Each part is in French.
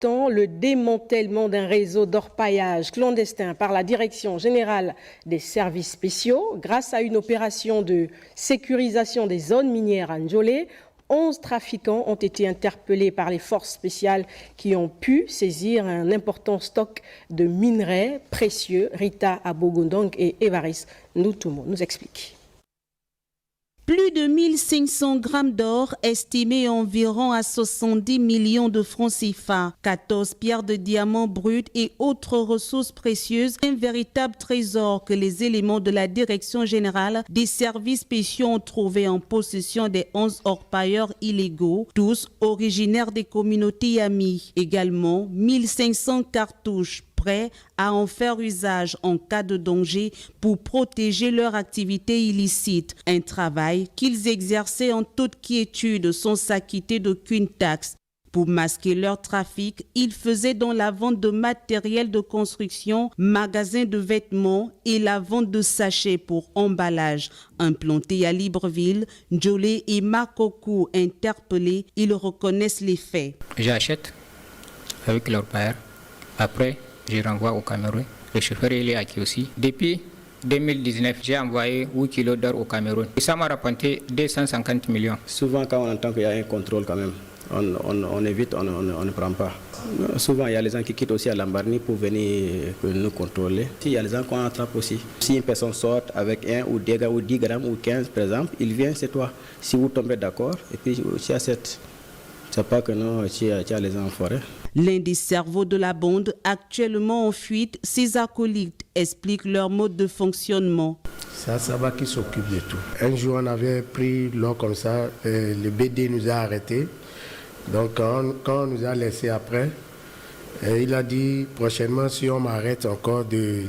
Le démantèlement d'un réseau d'orpaillage clandestin par la Direction générale des services spéciaux grâce à une opération de sécurisation des zones minières à Njolé. 11 trafiquants ont été interpellés par les forces spéciales qui ont pu saisir un important stock de minerais précieux. Rita Abogondong et Évariste Noutoumou nous expliquent. Plus de 1500 grammes d'or, estimés environ à 70 millions de francs CFA, 14 pierres de diamants bruts et autres ressources précieuses, un véritable trésor que les éléments de la Direction générale des services spéciaux ont trouvé en possession des 11 orpailleurs illégaux, tous originaires des communautés amies. Également, 1500 cartouches prêts à en faire usage en cas de danger pour protéger leur activité illicite. Un travail qu'ils exerçaient en toute quiétude sans s'acquitter d'aucune taxe. Pour masquer leur trafic, ils faisaient dans la vente de matériel de construction, magasins de vêtements et la vente de sachets pour emballage. Implantés à Libreville, Njolé et Makokou interpellés, ils reconnaissent les faits. J'achète avec leur père. Après, je renvoie au Cameroun. Le chauffeur il est acquis aussi. Depuis 2019, j'ai envoyé 8 kilos d'or au Cameroun. Et ça m'a rapporté 250 millions. Souvent, quand on entend qu'il y a un contrôle quand même, on évite, on ne prend pas. Souvent, il y a les gens qui quittent aussi à Lambaréné pour venir nous contrôler. Il y a les gens qu'on attrape aussi. Si une personne sort avec 1 ou 2 ou 10 grammes ou 15 par exemple, il vient, c'est toi. Si vous tombez d'accord, et puis tu as cette... C'est pas que non, tu as les gens en forêt. L'un des cerveaux de la bande, actuellement en fuite, ses acolytes expliquent leur mode de fonctionnement. C'est Saba qui s'occupe de tout. Un jour, on avait pris l'or comme ça, le BD nous a arrêtés. Donc, quand on nous a laissé après, il a dit prochainement, si on m'arrête encore, de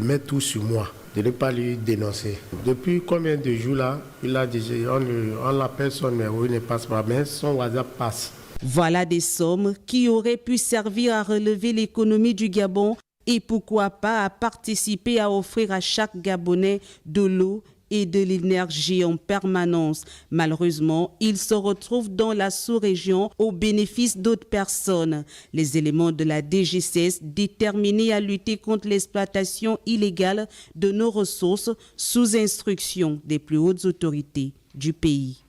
mettre tout sur moi, de ne pas lui dénoncer. Depuis combien de jours là, il a dit, on l'appelle son numéro, il ne passe pas, mais son WhatsApp passe. Voilà des sommes qui auraient pu servir à relever l'économie du Gabon et pourquoi pas à participer à offrir à chaque Gabonais de l'eau et de l'énergie en permanence. Malheureusement, ils se retrouvent dans la sous-région au bénéfice d'autres personnes. Les éléments de la DGCS déterminés à lutter contre l'exploitation illégale de nos ressources sous instruction des plus hautes autorités du pays.